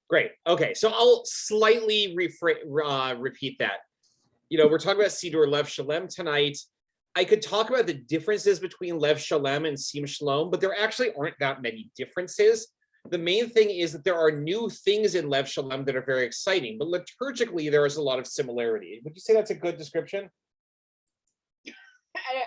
Great. Okay, so I'll slightly repeat that. We're talking about Siddur Lev Shalem tonight. I could talk about the differences between Lev Shalem and Sim Shalom, but there actually aren't that many differences. The main thing is that there are new things in Lev Shalem that are very exciting, but liturgically there is a lot of similarity. Would you say that's a good description?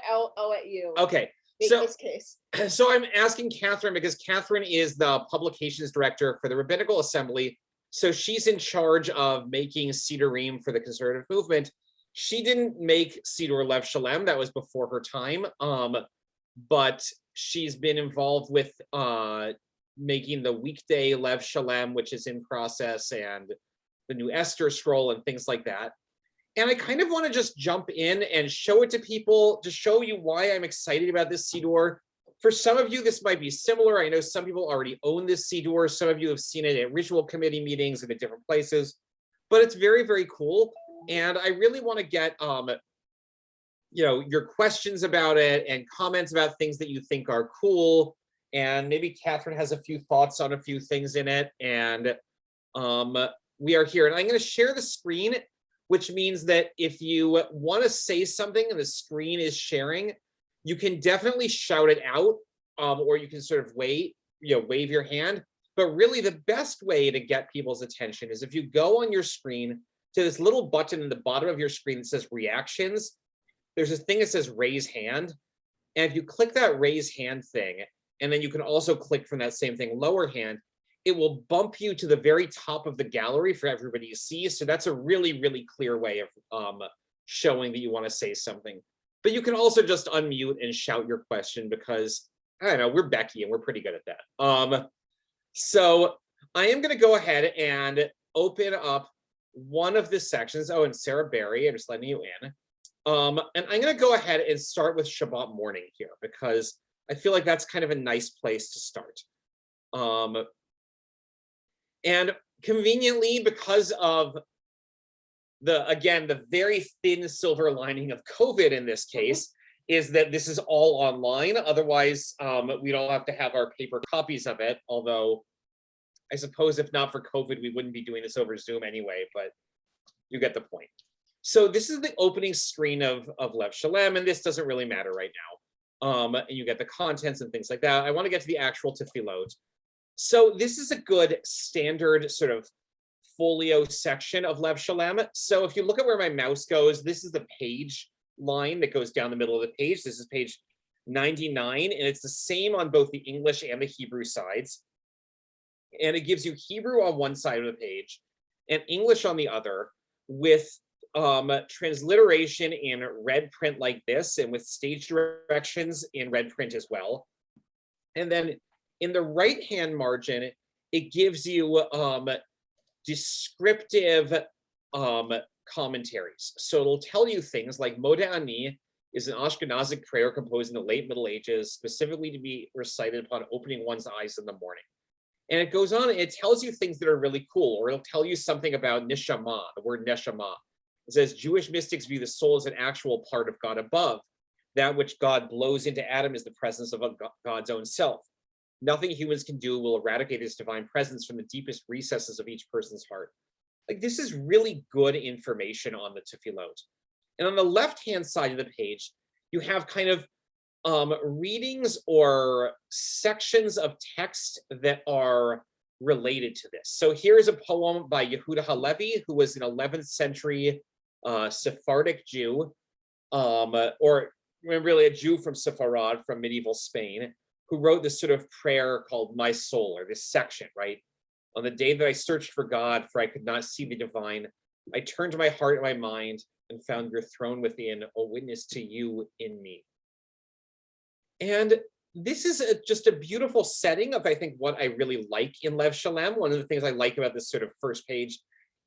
I'll let you. Okay. Make this case. So I'm asking Katharine because Katharine is the publications director for the Rabbinical Assembly. So she's in charge of making Siddurim for the conservative movement. She didn't make Siddur Lev Shalem, that was before her time. But she's been involved with making the weekday Lev Shalem, which is in process, and the new Esther scroll and things like that. And I kind of want to just jump in and show it to people to show you why I'm excited about this Siddur. For some of you, this might be similar. I know some people already own this Siddur. Some of you have seen it at ritual committee meetings and at different places, but it's very, very cool. And I really want to get, your questions about it and comments about things that you think are cool. And maybe Katharine has a few thoughts on a few things in it. And we are here. And I'm going to share the screen, which means that if you want to say something and the screen is sharing, you can definitely shout it out, or you can sort of wave your hand. But really the best way to get people's attention is if you go on your screen to this little button in the bottom of your screen that says reactions, there's this thing that says raise hand. And if you click that raise hand thing, and then you can also click from that same thing, lower hand, it will bump you to the very top of the gallery for everybody to see. So that's a really, really clear way of showing that you want to say something. But you can also just unmute and shout your question because, I don't know, we're Becky and we're pretty good at that. So I am going to go ahead and open up one of the sections. Oh, and Sarah Berry, I'm just letting you in. And I'm going to go ahead and start with Shabbat morning here because I feel like that's kind of a nice place to start. And conveniently, because of the very thin silver lining of COVID in this case, is that this is all online. Otherwise, we'd all have to have our paper copies of it. Although, I suppose if not for COVID, we wouldn't be doing this over Zoom anyway, but you get the point. So this is the opening screen of Lev Shalem, and this doesn't really matter right now. And you get the contents and things like that. I want to get to the actual tefillot. So this is a good standard sort of folio section of Lev Shalem. So if you look at where my mouse goes, this is the page line that goes down the middle of the page. This is page 99, and it's the same on both the English and the Hebrew sides. And it gives you Hebrew on one side of the page and English on the other, with transliteration in red print like this, and with stage directions in red print as well. And then in the right-hand margin, it gives you descriptive commentaries. So it'll tell you things like Modeh Ani is an Ashkenazic prayer composed in the late Middle Ages, specifically to be recited upon opening one's eyes in the morning. And it goes on, and it tells you things that are really cool, or it'll tell you something about neshama, the word neshama. It says Jewish mystics view the soul as an actual part of God above. That which God blows into Adam is the presence of God's own self. Nothing humans can do will eradicate his divine presence from the deepest recesses of each person's heart. Like, this is really good information on the tefillot. And on the left-hand side of the page, you have kind of readings or sections of text that are related to this. So here's a poem by Yehuda Halevi, who was an 11th century Sephardic Jew, or really a Jew from Sepharad, from medieval Spain, who wrote this sort of prayer called My Soul, or this section, right? On the day that I searched for God, for I could not see the divine, I turned my heart and my mind and found your throne within, a witness to you in me. And this is just a beautiful setting of, I think, what I really like in Lev Shalem. One of the things I like about this sort of first page,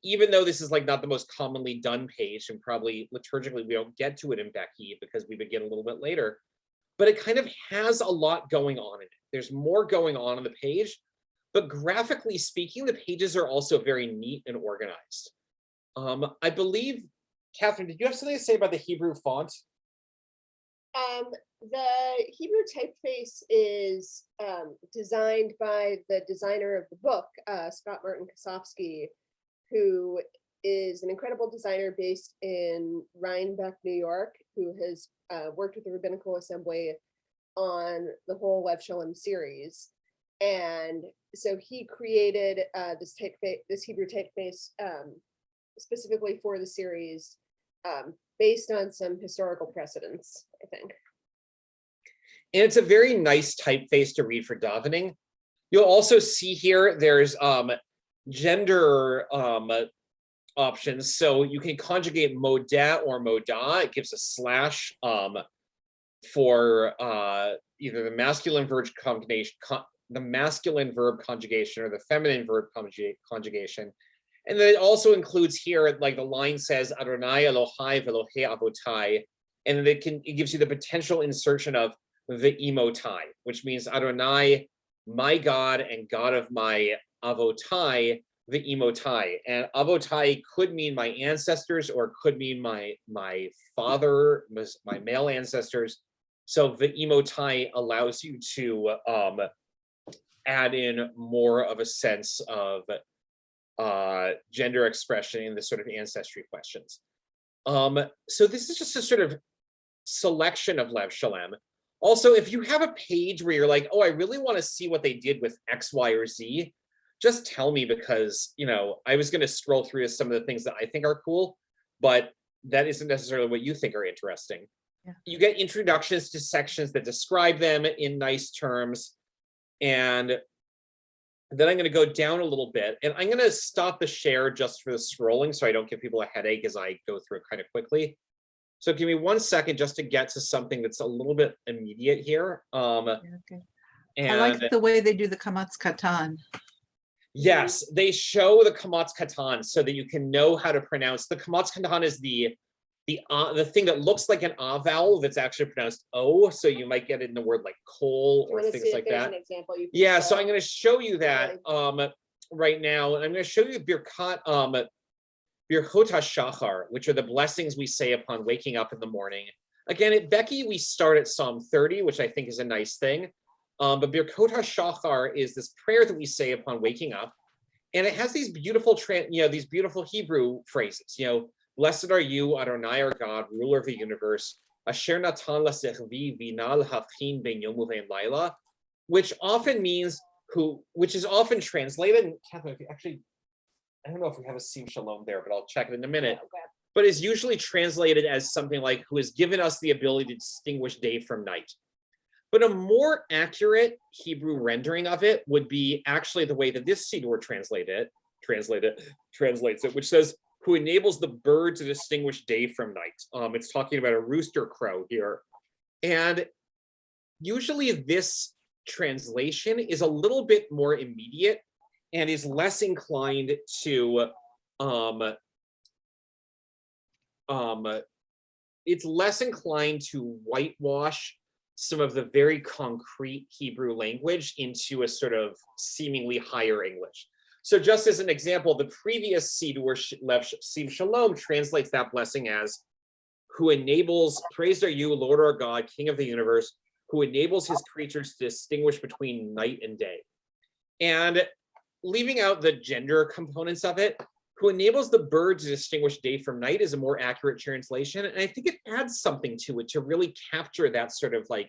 even though this is like not the most commonly done page, and probably liturgically we don't get to it in Becky because we begin a little bit later, but it kind of has a lot going on in it. There's more going on the page, but graphically speaking, the pages are also very neat and organized. I believe, Katharine, did you have something to say about the Hebrew font? The Hebrew typeface is designed by the designer of the book, Scott Martin Kosofsky, who is an incredible designer based in Rhinebeck, New York, who has worked with the Rabbinical Assembly on the whole Lev Shalem series. And so he created this Hebrew typeface specifically for the series, based on some historical precedents, I think. And it's a very nice typeface to read for davening. You'll also see here there's gender options. So you can conjugate modeh or modah. It gives a slash for either the masculine verb conjugation or the feminine verb conjugation. And then it also includes here, like the line says, Adonai Elohai Velohei Avotai, and then it gives you the potential insertion of the emotai, which means Adonai, my God and God of my avotai, the emotai. And avotai could mean my ancestors or could mean my father, my male ancestors. So the emotai allows you to add in more of a sense of gender expression in the sort of ancestry questions. So this is just a sort of selection of Lev Shalem. Also, if you have a page where you're like, oh, I really want to see what they did with X, Y, or Z, just tell me, because, you know, I was going to scroll through some of the things that I think are cool, but that isn't necessarily what you think are interesting. Yeah. You get introductions to sections that describe them in nice terms. And then I'm going to go down a little bit, and I'm going to stop the share just for the scrolling so I don't give people a headache as I go through it kind of quickly. So give me 1 second just to get to something that's a little bit immediate here. Okay. I like the way they do the Kamatz Katan. Yes, they show the Kamatz Katan so that you can know how to pronounce. The Kamatz Katan is the thing that looks like an A vowel that's actually pronounced O. So you might get it in the word like coal or things like that. An example you can yeah, so I'm going to show you that right now, and I'm going to show you Birchot HaShachar, which are the blessings we say upon waking up in the morning. Again, at Becky, we start at Psalm 30, which I think is a nice thing. But Birchot HaShachar is this prayer that we say upon waking up, and it has these beautiful, these beautiful Hebrew phrases. You know, blessed are you, Adonai, our God, ruler of the universe, Asher Natan Lasechvi Vinal Hafchin Ben Yomu Ve'en Laila, which often means which is often translated. And Katharine, actually, I don't know if we have a Sim Shalom there, but I'll check it in a minute. Yeah, okay. But is usually translated as something like, who has given us the ability to distinguish day from night. But a more accurate Hebrew rendering of it would be actually the way that this Siddur translates it, which says, who enables the bird to distinguish day from night. It's talking about a rooster crow here. And usually this translation is a little bit more immediate and is less inclined to it's less inclined to whitewash some of the very concrete Hebrew language into a sort of seemingly higher English. So just as an example, the previous Siddur, Lev Shalom, translates that blessing as, who enables, praised are you, Lord our God, King of the universe, who enables his creatures to distinguish between night and day. And leaving out the gender components of it, who enables the bird to distinguish day from night is a more accurate translation. And I think it adds something to it to really capture that sort of like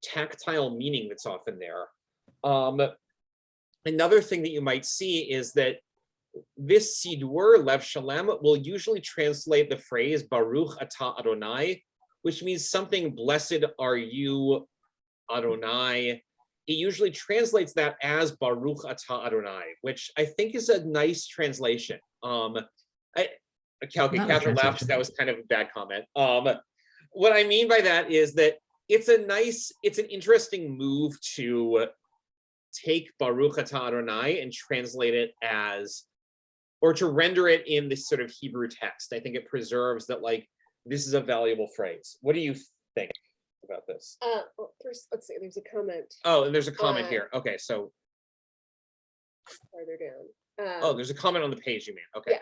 tactile meaning that's often there. Another thing that you might see is that this Siddur, Lev Shalem, will usually translate the phrase Baruch Atah Adonai, which means something, blessed are you, Adonai. It usually translates that as Baruch Atah Adonai, which I think is a nice translation. Catherine laughed, that was kind of a bad comment. What I mean by that is that it's an interesting move to take Baruch Atah Adonai and translate it as, or to render it in this sort of Hebrew text. I think it preserves that, like, this is a valuable phrase. What do you think about this? Well, first, let's see, there's a comment. Oh, and there's a comment here. Okay, so. Farther down. Oh, there's a comment on the page, you mean? Okay. Yeah.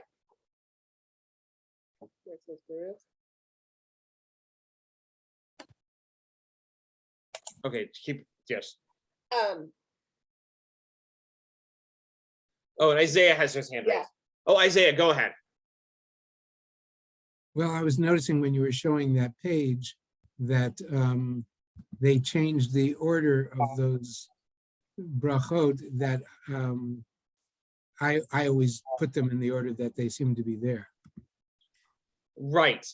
Okay, yes. Um, Oh, and Isaiah has his hand Yeah. raised. Oh, Isaiah, go ahead. Well, I was noticing when you were showing that page that they changed the order of those brachot that I always put them in the order that they seem to be there. Right.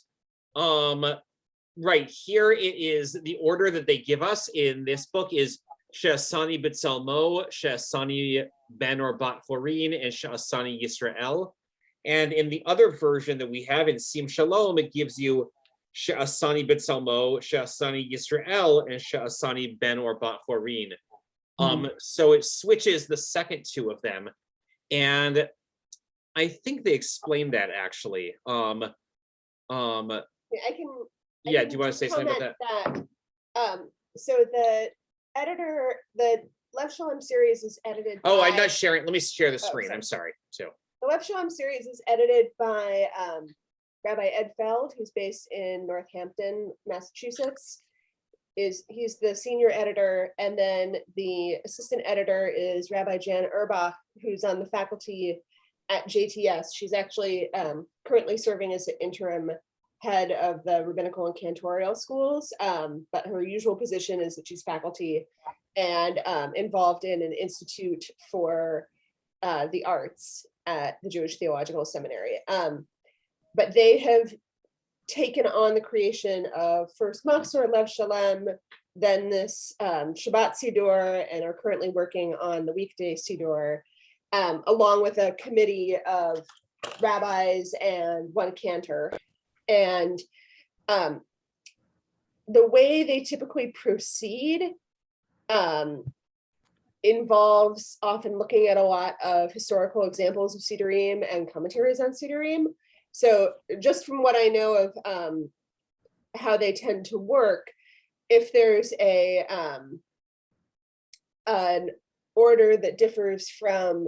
Right here it is the order that they give us in this book is She'asani B'Tzelmo, She'asani Ben or Bat Florin, and She'asani Yisrael. And in the other version that we have in Sim Shalom, it gives you She'asani B'Tzelmo, She'asani Yisrael, and She'asani Ben or Bat Florin. So it switches the second two of them. And I think they explained that actually. Yeah, Yeah, do you want to say something about that? So the editor, the Lev Shalem series is edited. Oh, by, I'm not sharing. Let me share the screen. sorry. I'm sorry. So The Lev Shalem series is edited by Rabbi Ed Feld, who's based in Northampton, Massachusetts. He's the senior editor, and then the assistant editor is Rabbi Jan Urbach, who's on the faculty at JTS. She's actually currently serving as the interim head of the rabbinical and cantorial schools, but her usual position is that she's faculty and involved in an institute for the arts at the Jewish Theological Seminary. But they have taken on the creation of first Machzor Lev Shalem, then this Shabbat Siddur, and are currently working on the weekday Siddur, along with a committee of rabbis and one cantor. And the way they typically proceed involves often looking at a lot of historical examples of Siddurim and commentaries on Siddurim. So just from what I know of how they tend to work, if there's an order that differs from,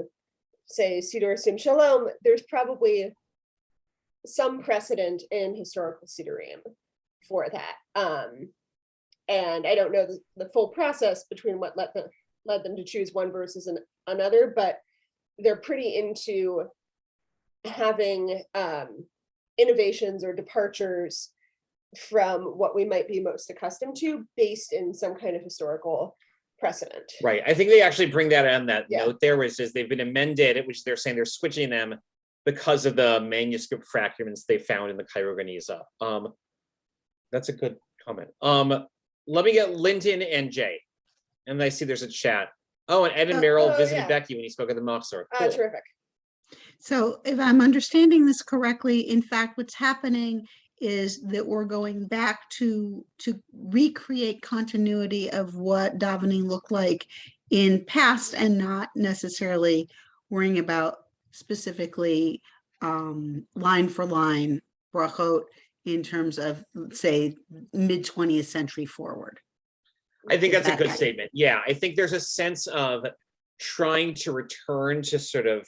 say, Siddur Sim Shalom, there's probably some precedent in historical Siddurim for that. And I don't know the full process between what led them to choose one versus another, but they're pretty into having innovations or departures from what we might be most accustomed to based in some kind of historical precedent. right. I think they actually bring that on that Yeah. note there, which says they've been amended, which they're saying they're switching them because of the manuscript fragments they found in the Cairo Geniza. That's a good comment. Let me get Linton and Jay. And I see there's a chat. Oh, and Ed and Merrill visited yeah. Becky when he spoke at the Machzor. Cool. Terrific. So if I'm understanding this correctly, in fact, what's happening is that we're going back to recreate continuity of what davening looked like in past and not necessarily worrying about specifically line for line brachot in terms of, say, mid 20th century forward. I think Is that's a that good right? statement. Yeah, I think there's a sense of trying to return to sort of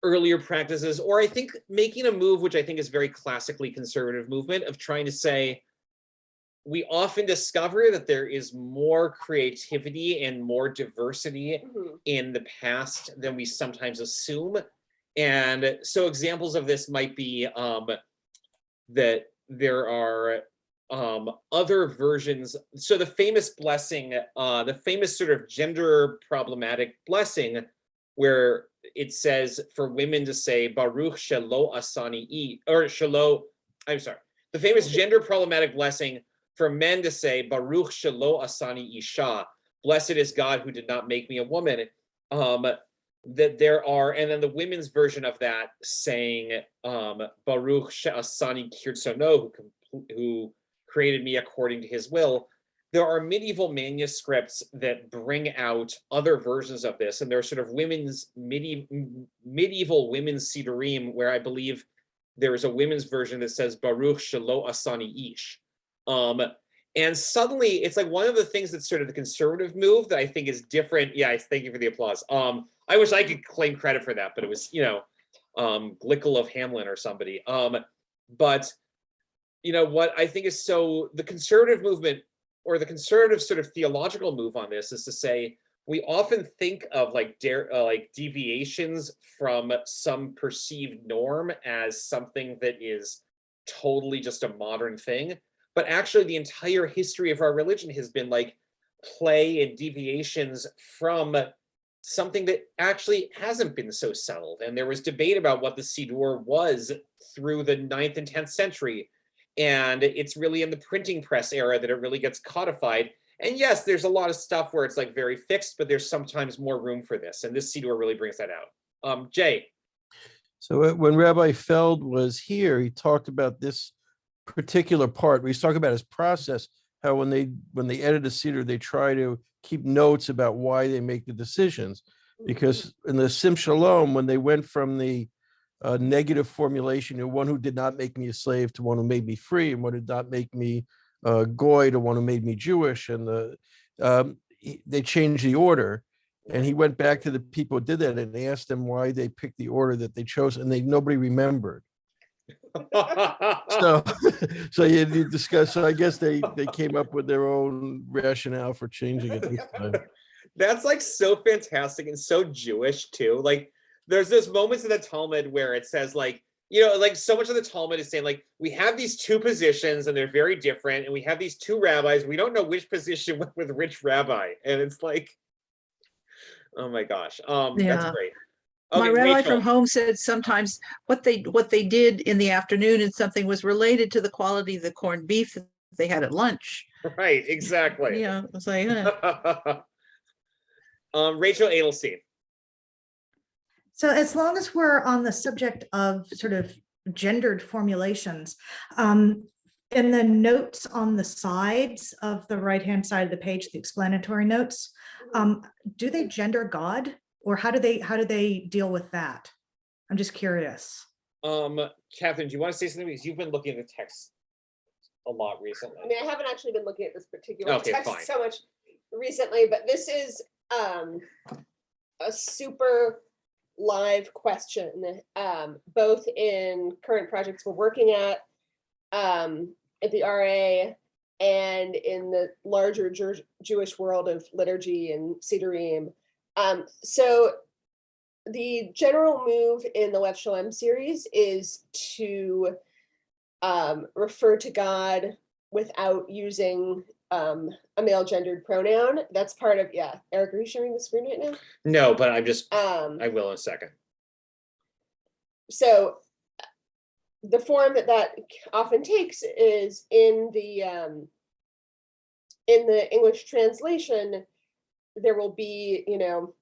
earlier practices, or I think making a move, which I think is very classically conservative movement, of trying to say, we often discover that there is more creativity and more diversity in the past than we sometimes assume. And so examples of this might be that there are other versions. So the famous blessing, the famous sort of gender problematic blessing, where it says for women to say Baruch Shelo Asani or Shelo, I'm sorry, the famous gender problematic blessing for men to say Baruch Shelo Asani Isha, blessed is God who did not make me a woman. That there are, and then the women's version of that saying Baruch She'asani Kirtzono, who created me according to his will. There are medieval manuscripts that bring out other versions of this, and there are sort of medieval women's Siddurim, where I believe there is a women's version that says Baruch Shelo Asani Ish. And suddenly it's like one of the things that's sort of the conservative move that I think is different. Yeah, thank you for the applause. I wish I could claim credit for that, but it was, Glickle of Hamlin or somebody. But what I think is so, the conservative movement or the conservative sort of theological move on this is to say, we often think of like deviations from some perceived norm as something that is totally just a modern thing. But actually the entire history of our religion has been like play and deviations from something that actually hasn't been so settled. And there was debate about what the Siddur was through the 9th and 10th century. And it's really in the printing press era that it really gets codified. And yes, there's a lot of stuff where it's like very fixed, but there's sometimes more room for this. And this Siddur really brings that out. Jay. So when Rabbi Feld was here, he talked about this particular part. He's talking about his process, how when they edit a Siddur, they try to keep notes about why they make the decisions. Because in the Sim Shalom, when they went from the negative formulation, one who did not make me a slave to one who made me free, and one who did not make me goy to one who made me Jewish, and they changed the order. And he went back to the people who did that and asked them why they picked the order that they chose, and nobody remembered. So you discuss. So I guess they came up with their own rationale for changing it this time. That's like so fantastic and so Jewish too. Like there's this moments in the Talmud where it says like, you know, like so much of the Talmud is saying like, we have these two positions and they're very different. And we have these two rabbis. We don't know which position went with which rabbi. And it's like, oh my gosh. That's great. My Okay, rabbi Rachel. from home said sometimes what they did in the afternoon and something was related to the quality of the corned beef that they had at lunch. Right, exactly. Yeah, it's like, Rachel Adelstein. So as long as we're on the subject of sort of gendered formulations, in the notes on the sides of the right-hand side of the page, the explanatory notes, do they gender God, or how do they deal with that? I'm just curious. Katharine, do you want to say something? Because you've been looking at the text a lot recently. I mean, I haven't actually been looking at this particular Okay, text fine. so much recently, but this is a super live question, both in current projects we're working at the RA and in the larger Jewish world of liturgy and Siddurim. So the general move in the Lev Shalem series is to refer to God without using a male gendered pronoun. That's part of, yeah. Eric, are you sharing the screen right now? No, but I'm just, I will in a second. So the form that often takes is in the English translation, there will be, you know,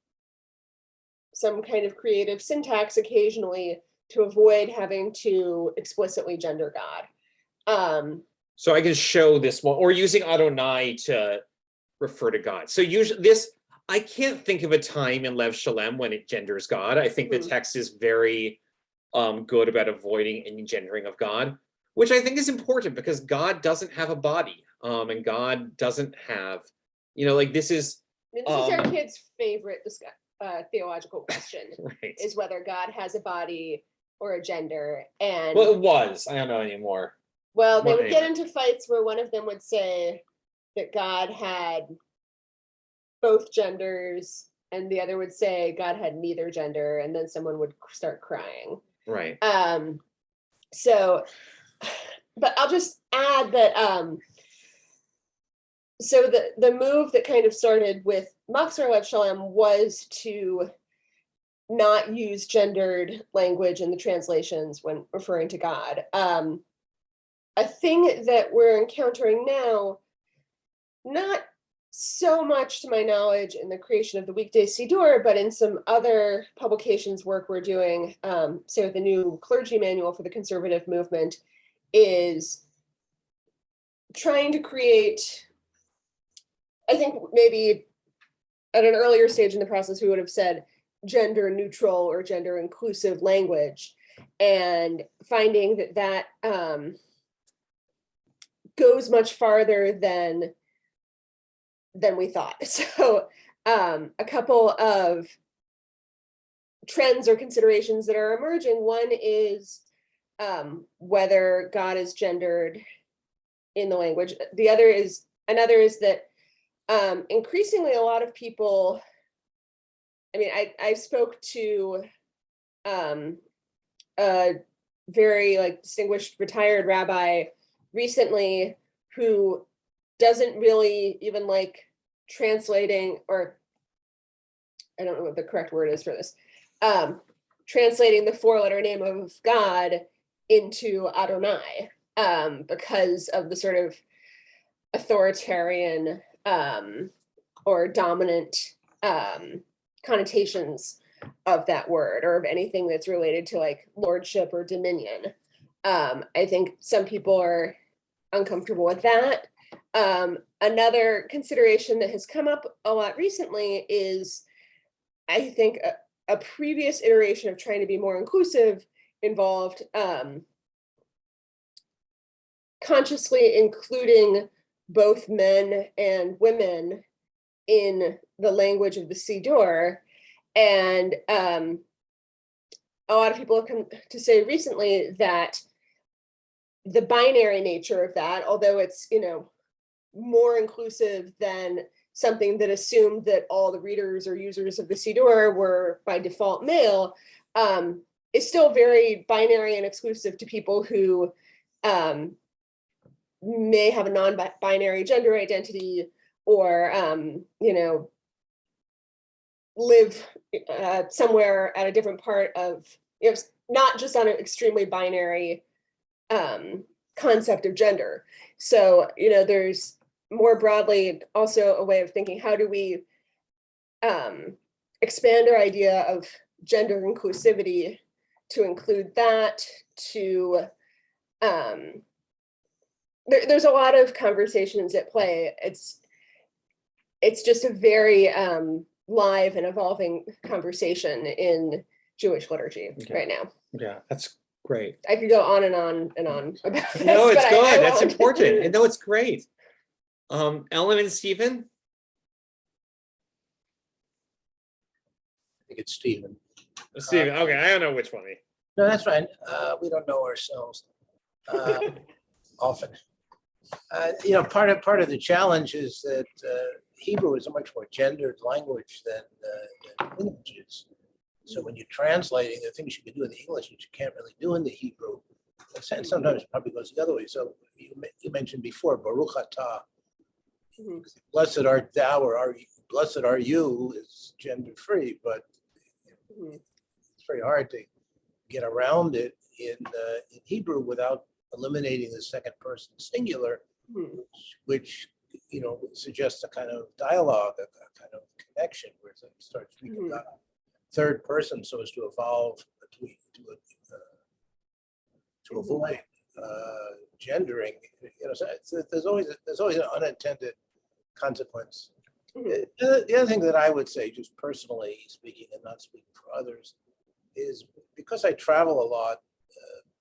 some kind of creative syntax occasionally to avoid having to explicitly gender God. So I can show this one, or using Adonai to refer to God. So usually this, I can't think of a time in Lev Shalem when it genders God. I think the text is very good about avoiding any gendering of God, which I think is important because God doesn't have a body, and God doesn't have, you know, like this is. I mean, this is our kids' favorite theological question, Right. is whether God has a body or a gender. And Well, it was. I don't know anymore. well, they Well, would get anyway. into fights where one of them would say that God had both genders, and the other would say God had neither gender, and then someone would start crying. Right. So, but I'll just add that so the move that kind of started with Machzor Lev Shalem was to not use gendered language in the translations when referring to God. A thing that we're encountering now, not so much to my knowledge in the creation of the weekday Siddur, but in some other publications work we're doing, say with the new clergy manual for the conservative movement, is trying to create, I think maybe at an earlier stage in the process, we would have said gender neutral or gender inclusive language, and finding that goes much farther than we thought. So a couple of trends or considerations that are emerging. One is whether God is gendered in the language. The other is another is that increasingly a lot of people, I mean, I spoke to a very like distinguished retired rabbi recently who doesn't really even like translating, or I don't know what the correct word is for this, translating the 4-letter name of God into Adonai, because of the sort of authoritarian or dominant connotations of that word, or of anything that's related to like lordship or dominion. I think some people are uncomfortable with that. Another consideration that has come up a lot recently is, I think, a previous iteration of trying to be more inclusive involved consciously including both men and women in the language of the Siddur. And a lot of people have come to say recently that the binary nature of that, although it's, you know, more inclusive than something that assumed that all the readers or users of the Siddur were by default male, is still very binary and exclusive to people who may have a non-binary gender identity, or you know, live somewhere at a different part of, you know, not just on an extremely binary concept of gender. So, you know, there's more broadly also a way of thinking, how do we expand our idea of gender inclusivity to include that, to there's a lot of conversations at play. It's just a very live and evolving conversation in Jewish liturgy right now. Yeah, that's great. I could go on and on and on about this. No, it's but good. I That's won't. important. And no, it's great. Ellen and Stephen? I think it's Stephen. Stephen, okay, I don't know which one. No, that's fine. We don't know ourselves often. You know, part of the challenge is that Hebrew is a much more gendered language than English is. So when you're translating, the things you can do in the English that you can't really do in the Hebrew, and sometimes it probably goes the other way. So you mentioned before, Baruch Atah, blessed art thou, or blessed are you is gender free, but it's very hard to get around it in Hebrew without eliminating the second person singular, which you know suggests a kind of dialogue, a kind of connection where it starts speaking about third person so as to evolve to avoid gendering. You know, so there's always an unintended consequence. The other thing that I would say, just personally speaking and not speaking for others, is because I travel a lot,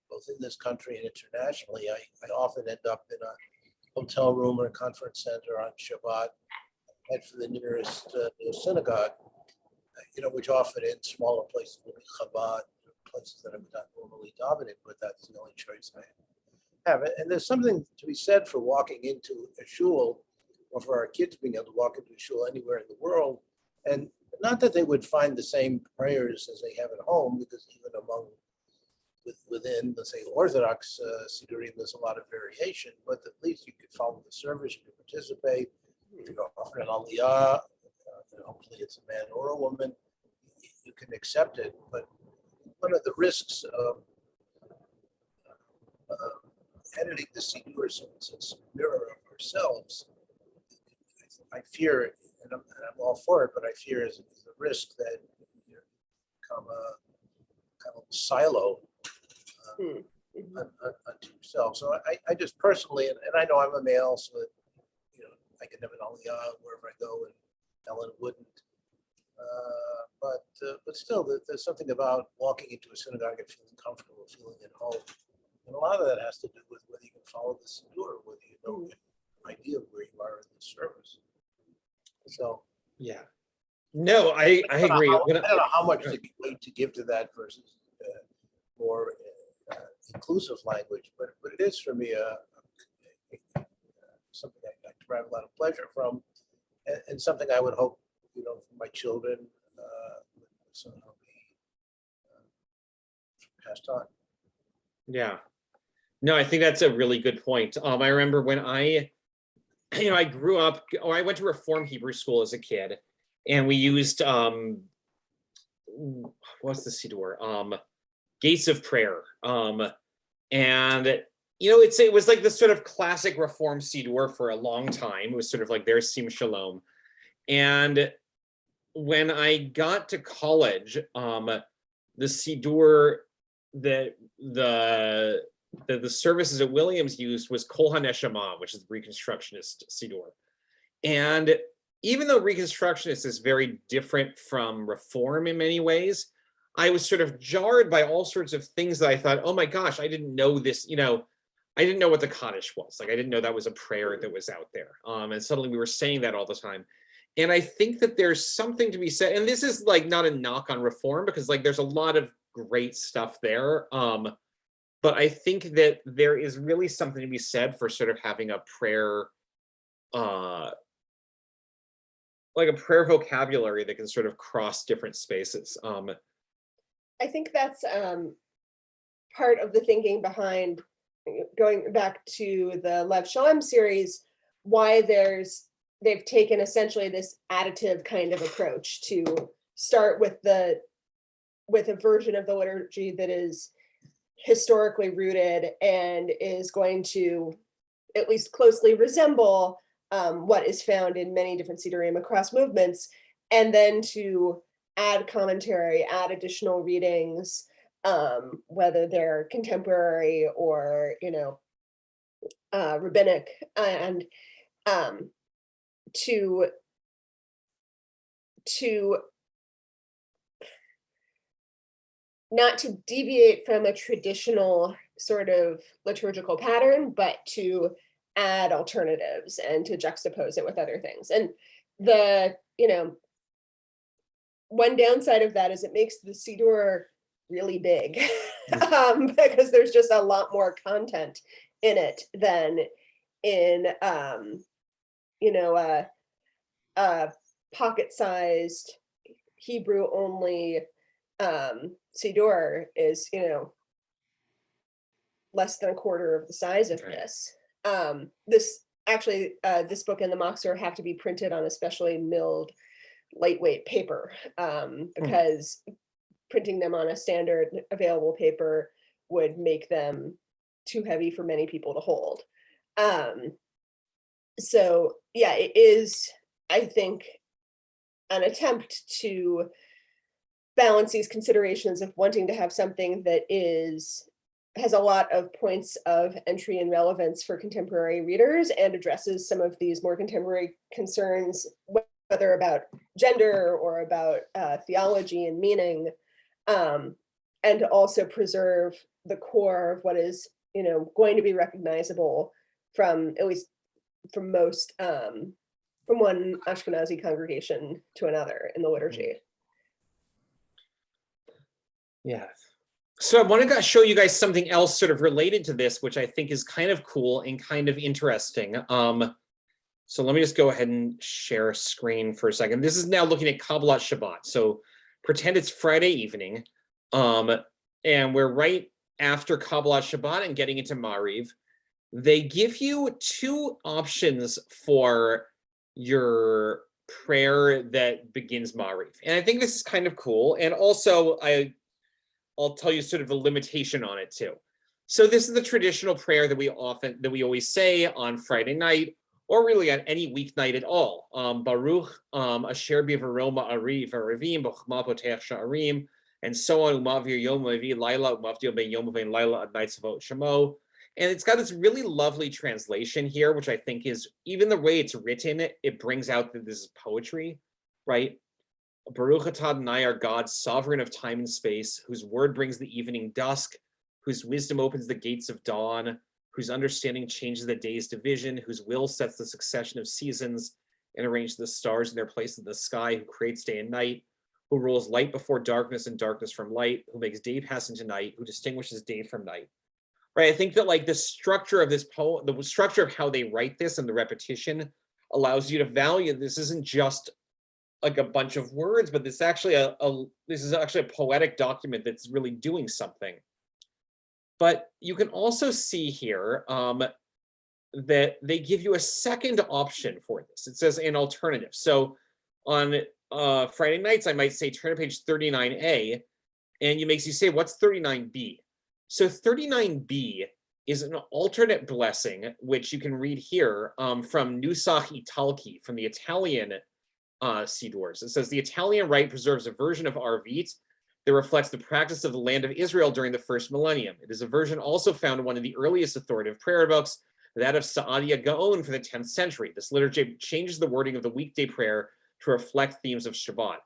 both in this country and internationally, I often end up in a hotel room or a conference center on Shabbat, head for the nearest synagogue, you know, which often in smaller places will be Chabad, places that I'm not normally dominant, but that's the only choice I have. And there's something to be said for walking into a shul, or for our kids being able to walk into a shul anywhere in the world, and not that they would find the same prayers as they have at home, because even within, let's say, Orthodox Siddurim, there's a lot of variation, but at least you could follow the service, you could participate. If you're offering an aliyah, hopefully it's a man or a woman, you can accept it. But one of the risks of editing the Siddur since it's a mirror of ourselves, I fear, and I'm all for it, but I fear is the risk that you become a kind of silo unto yourself. So I just personally, and I know I'm a male, so that, you know, I can have an aliyah wherever I go, and Ellen wouldn't. But still, there's something about walking into a synagogue and feeling comfortable, feeling at home. And a lot of that has to do with whether you can follow the Siddur, whether you know the idea of where you are in the service. So yeah, no, I agree. I don't know how much weight to give to that versus more inclusive language, but it is for me something I derive a lot of pleasure from, and something I would hope, for my children, somehow be passed on. Yeah. No, I think that's a really good point. I remember when I grew up, or I went to Reform Hebrew school as a kid, and we used what's the Siddur? Gates of Prayer. And it was like this sort of classic Reform Siddur for a long time. It was sort of like their Sim Shalom. And when I got to college, the Siddur that the services at Williams used was Kol HaNeshama, which is the Reconstructionist Siddur. And even though Reconstructionist is very different from Reform in many ways, I was sort of jarred by all sorts of things that I thought, oh my gosh, I didn't know this, I didn't know what the Kaddish was. Like, I didn't know that was a prayer that was out there. And suddenly we were saying that all the time. And I think that there's something to be said, and this is like not a knock on Reform, because like there's a lot of great stuff there. But I think that there is really something to be said for sort of having a prayer, like a prayer vocabulary that can sort of cross different spaces. I think that's part of the thinking behind going back to the Lev Shalem series, why they've taken essentially this additive kind of approach to start with a version of the liturgy that is historically rooted and is going to at least closely resemble what is found in many different Siddurim across movements, and then to add commentary, add additional readings, whether they're contemporary or rabbinic, and to not to deviate from a traditional sort of liturgical pattern, but to add alternatives and to juxtapose it with other things. And the one downside of that is it makes the Siddur really big, because there's just a lot more content in it than in a pocket-sized Hebrew only Siddur is less than a quarter of the size of this. This book and the Moxer have to be printed on a specially milled lightweight paper, because printing them on a standard available paper would make them too heavy for many people to hold. So yeah, it is, I think, an attempt to balance these considerations of wanting to have something that has a lot of points of entry and relevance for contemporary readers and addresses some of these more contemporary concerns, whether about gender or about theology and meaning, and to also preserve the core of what is going to be recognizable from, at least from most, from one Ashkenazi congregation to another in the liturgy. Yeah. So I wanted to show you guys something else sort of related to this, which I think is kind of cool and kind of interesting. So let me just go ahead and share a screen for a second. This is now looking at Kabbalat Shabbat. So pretend it's Friday evening, and we're right after Kabbalat Shabbat and getting into Mariv. They give you two options for your prayer that begins Mariv. And I think this is kind of cool. And also I'll tell you sort of the limitation on it too. So this is the traditional prayer that we always say on Friday night, or really on any weeknight at all. Baruch asher bivaroma ariv arivim b'chma potech sha'arim, and so on. Umavir yom levi laila umavdil ben yom vein laila ad night savot shemo. And it's got this really lovely translation here, which I think is, even the way it's written, it brings out that this is poetry, right? Baruch atah Adonai, our God, sovereign of time and space, whose word brings the evening dusk, whose wisdom opens the gates of dawn, whose understanding changes the day's division, whose will sets the succession of seasons and arranges the stars in their place in the sky, who creates day and night, who rules light before darkness and darkness from light, who makes day pass into night, who distinguishes day from night. right? I think that like the structure of this poem, the structure of how they write this and the repetition allows you to value this isn't just like a bunch of words, but this actually this is actually a poetic document that's really doing something. But you can also see here that they give you a second option for this. It says an alternative. So on Friday nights, I might say turn to page 39A, and it makes you say, what's 39B? So 39B is an alternate blessing, which you can read here from Nusach Italki, from the Italian Siddurs. It says, the Italian rite preserves a version of Arvit that reflects the practice of the land of Israel during the first millennium. It is a version also found in one of the earliest authoritative prayer books, that of Saadia Gaon for the 10th century. This liturgy changes the wording of the weekday prayer to reflect themes of Shabbat.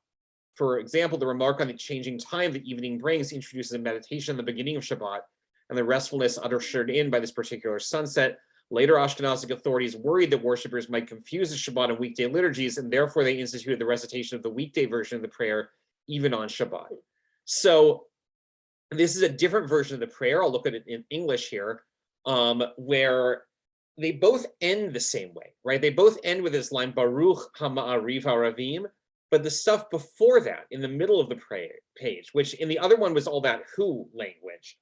For example, the remark on the changing time that evening brings introduces a meditation in the beginning of Shabbat and the restfulness ushered in by this particular sunset. Later Ashkenazic authorities worried that worshippers might confuse the Shabbat and weekday liturgies, and therefore they instituted the recitation of the weekday version of the prayer even on Shabbat. So this is a different version of the prayer. I'll look at it in English here, where they both end the same way, right? They both end with this line, Baruch HaMa'ariv HaRavim, but the stuff before that, in the middle of the page, which in the other one was all that who language,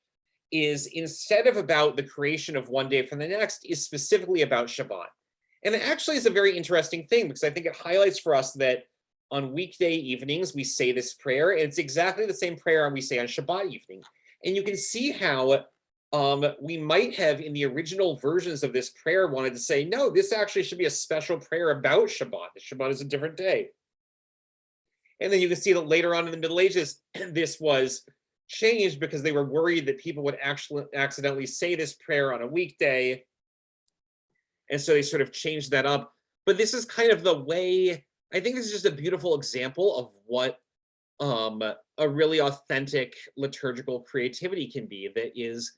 is instead of about the creation of one day from the next, is specifically about Shabbat. And it actually is a very interesting thing, because I think it highlights for us that on weekday evenings, we say this prayer, and it's exactly the same prayer we say on Shabbat evening. And you can see how we might have, in the original versions of this prayer, wanted to say, no, this actually should be a special prayer about Shabbat. The Shabbat is a different day. And then you can see that later on in the Middle Ages, this was changed because they were worried that people would actually accidentally say this prayer on a weekday. And so they sort of changed that up. But this is kind of the way, I think this is just a beautiful example of what a really authentic liturgical creativity can be, that is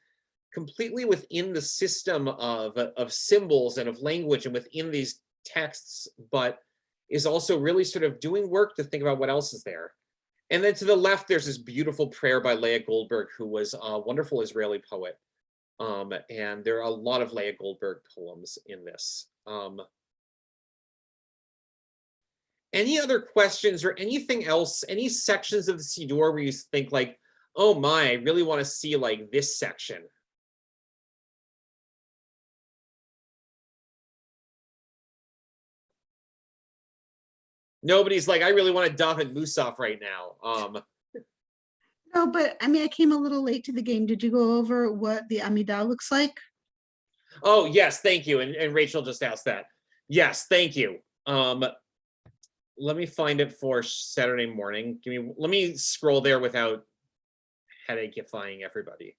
completely within the system of symbols and of language and within these texts, but is also really sort of doing work to think about what else is there. And then to the left, there's this beautiful prayer by Leah Goldberg, who was a wonderful Israeli poet. And there are a lot of Leah Goldberg poems in this. Any other questions or anything else, any sections of the Siddur where you think like, oh my, I really want to see like this section? Nobody's like, I really want to daven Musaf right now. No, but I mean, I came a little late to the game. Did you go over what the Amidah looks like? Oh, yes, thank you. And Rachel just asked that. Yes, thank you. Let me find it for Saturday morning. Let me scroll there without headacheifying everybody.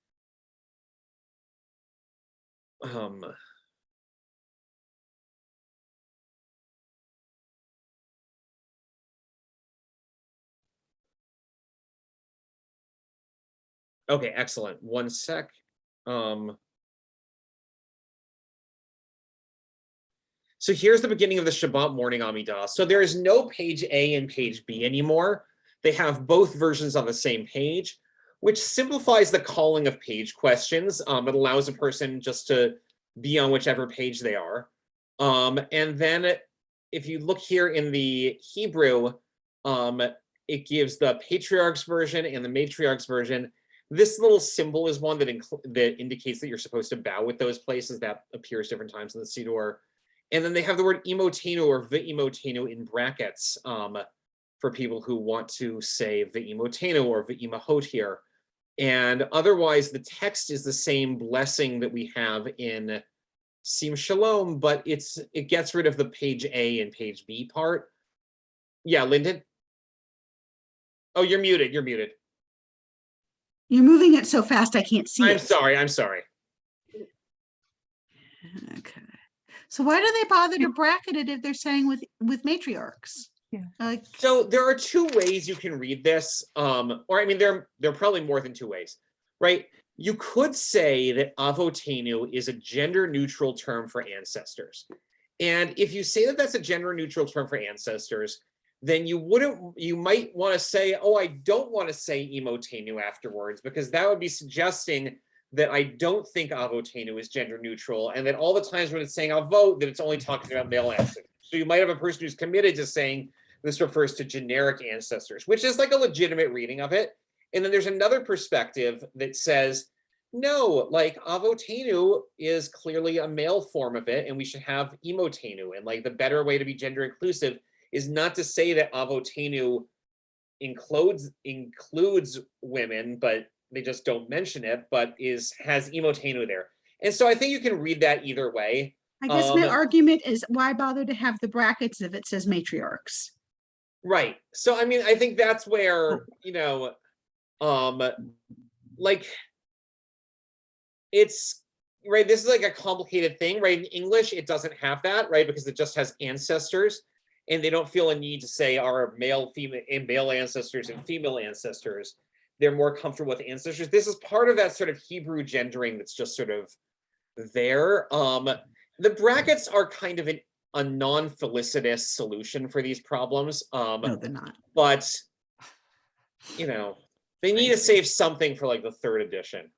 Okay, excellent. One sec. So here's the beginning of the Shabbat morning Amidah. So there is no page A and page B anymore. They have both versions on the same page, which simplifies the calling of page questions. It allows a person just to be on whichever page they are. And then if you look here in the Hebrew, it gives the patriarch's version and the matriarch's version. This little symbol is one that indicates that you're supposed to bow with those places. That appears different times in the Siddur. And then they have the word imotenu or ve'imotenu in brackets for people who want to say ve'imotenu or ve'imahot here. And otherwise, the text is the same blessing that we have in Sim Shalom, but it gets rid of the page A and page B part. Yeah, Lyndon? Oh, you're muted. You're muted. You're moving it so fast I can't see I'm it. sorry. I'm sorry. Okay. So why do they bother to bracket it if they're saying with matriarchs? Yeah. So there are two ways you can read this, or I mean, there are probably more than two ways, right? You could say that avotenu is a gender-neutral term for ancestors, and if you say that that's a gender-neutral term for ancestors, then you might want to say, oh, I don't want to say emotenu afterwards, because that would be suggesting that I don't think avotenu is gender neutral, and that all the times when it's saying avot, that it's only talking about male ancestors. So you might have a person who's committed to saying this refers to generic ancestors, which is like a legitimate reading of it. And then there's another perspective that says, no, like avotenu is clearly a male form of it, and we should have emotenu. And like the better way to be gender inclusive is not to say that avotenu includes women, but they just don't mention it, but has emotenu there. And so I think you can read that either way. I guess my argument is, why bother to have the brackets if it says matriarchs? Right. So I mean, I think that's where, like, it's right. This is like a complicated thing, right? In English, it doesn't have that, right? Because it just has ancestors, and they don't feel a need to say our male ancestors and female ancestors. They're more comfortable with ancestors. This is part of that sort of Hebrew gendering that's just sort of there. The brackets are kind of a non-felicitous solution for these problems. No, they're not. But they need to save something for like the third edition.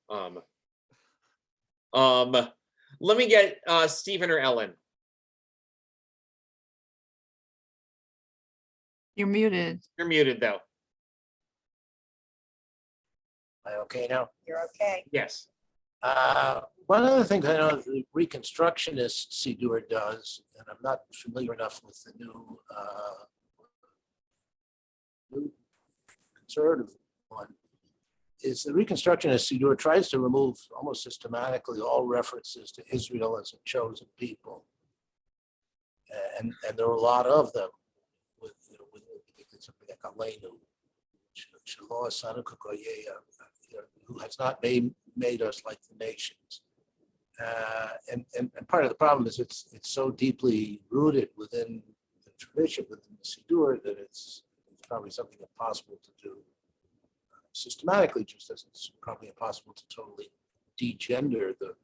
Let me get Stephen or Ellen. You're muted. You're muted though. Am I okay now? You're okay. Yes. One of the things I know the Reconstructionist Siddur does, and I'm not familiar enough with the new conservative one, is the Reconstructionist Siddur tries to remove almost systematically all references to Israel as a chosen people. And there are a lot of them with something like Aleinu, who has not made us like the nations. And part of the problem is it's so deeply rooted within the tradition, within the Siddur, that it's probably something impossible to do systematically, just as it's probably impossible to totally degender the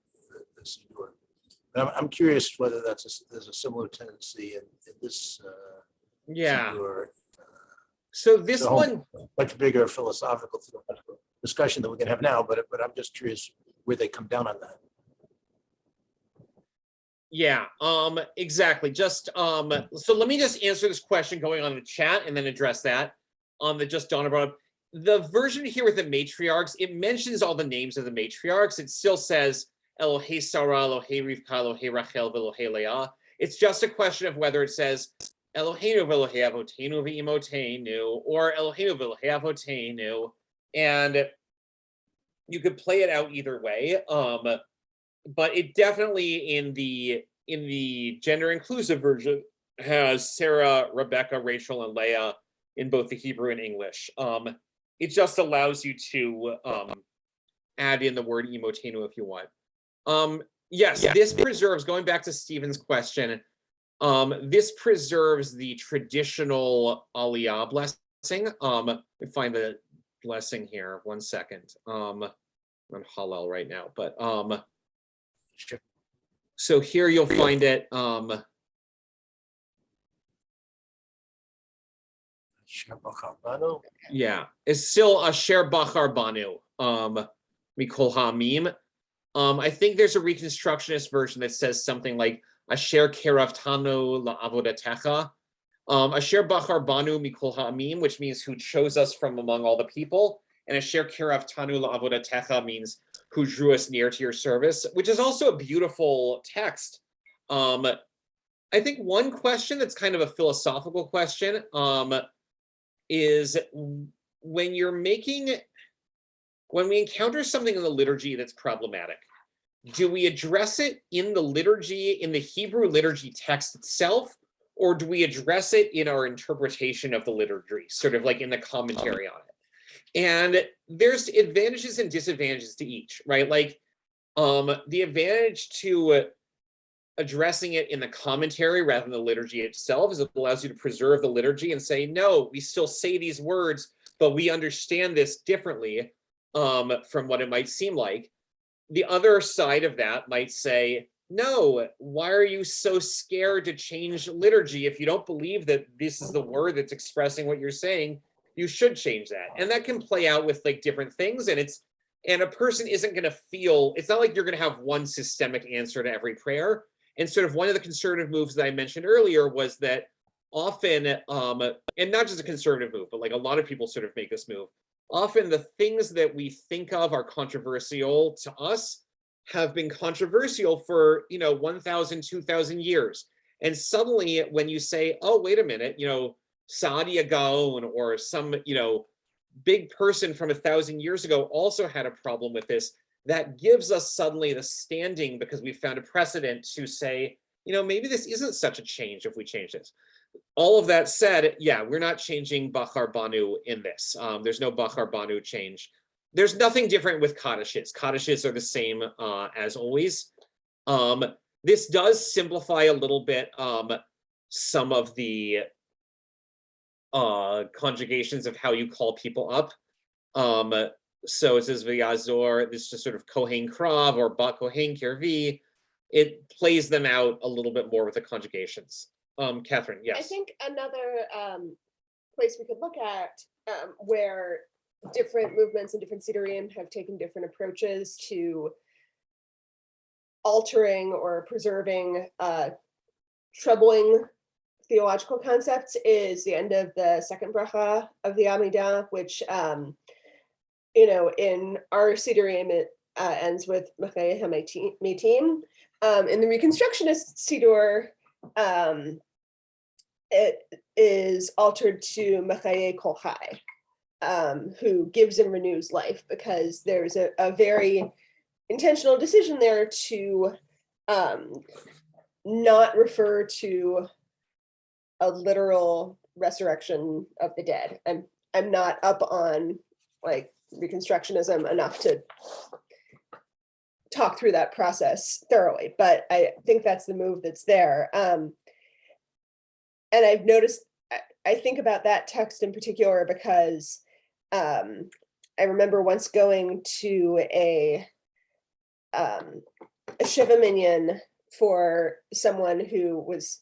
Siddur. But I'm curious whether there's a similar tendency in this Siddur. So this one, much bigger philosophical discussion than we can have now, but I'm just curious where they come down on that. Yeah, exactly. Just so let me just answer this question going on in the chat and then address that. That just Donna brought up. The version here with the matriarchs, it mentions all the names of the matriarchs. It still says Elohei Sarah, Elohei Rivka, Elohei Rachel, Elohei Leah. It's just a question of whether it says Eloheinu v'Elohei Avotenu v'Imotenu or Eloheinu v'Elohei Avotenu, and you could play it out either way. But it definitely in the gender inclusive version has Sarah, Rebecca, Rachel, and Leah in both the Hebrew and English. It just allows you to add in the word emotenu if you want. Yes, this preserves, going back to Stephen's question, this preserves the traditional Aliyah blessing. Let me find the blessing here. 1 second. I'm on Hallel right now, but Sure. So here you'll find it. Yeah, it's still Asher Bachar Banu, Mikol Ha'amim. I think there's a Reconstructionist version that says something like Asher Keraftanu La'avodatecha. Asher Bachar Banu Mikol Ha'amim, which means who chose us from among all the people. And Asher Keraftanu La'avodatecha means who drew us near to your service, which is also a beautiful text. I think one question that's kind of a philosophical question is when we encounter something in the liturgy that's problematic, do we address it in the liturgy, in the Hebrew liturgy text itself, or do we address it in our interpretation of the liturgy, sort of like in the commentary on it? And there's advantages and disadvantages to each, right? Like the advantage to addressing it in the commentary rather than the liturgy itself is it allows you to preserve the liturgy and say, no, we still say these words, but we understand this differently from what it might seem like. The other side of that might say, no, why are you so scared to change liturgy? If you don't believe that this is the word that's expressing what you're saying, you should change that. And that can play out with like different things. And And a person isn't going to feel, it's not like you're going to have one systemic answer to every prayer. And sort of one of the conservative moves that I mentioned earlier was that often, and not just a conservative move, but like a lot of people sort of make this move, often the things that we think of are controversial to us have been controversial for, 1,000, 2,000 years. And suddenly when you say, oh, wait a minute, Saadia Gaon or some, big person from 1,000 years ago also had a problem with this, that gives us suddenly the standing because we found a precedent to say, maybe this isn't such a change if we change this. All of that said, yeah, we're not changing Bachar Banu in this. There's no Bachar Banu change. There's nothing different with Kaddishes. Kaddishes are the same as always. This does simplify a little bit some of the conjugations of how you call people up. So it says V'yazor, this is sort of Kohen Krav or Ba Kohen Kirvi. It plays them out a little bit more with the conjugations. Katharine, yes. I think another place we could look at where different movements and different Siddurim have taken different approaches to altering or preserving troubling theological concepts is the end of the second bracha of the Amidah, which, in our Siddurim, it ends with Mechayeh HaMetim. In the Reconstructionist Siddur, it is altered to Mechayeh Kol Chai, who gives and renews life, because there's a very intentional decision there to not refer to a literal resurrection of the dead. I'm not up on like Reconstructionism enough to talk through that process thoroughly, but I think that's the move that's there. And I've noticed, I think about that text in particular because I remember once going to a Shiva Minyan for someone who was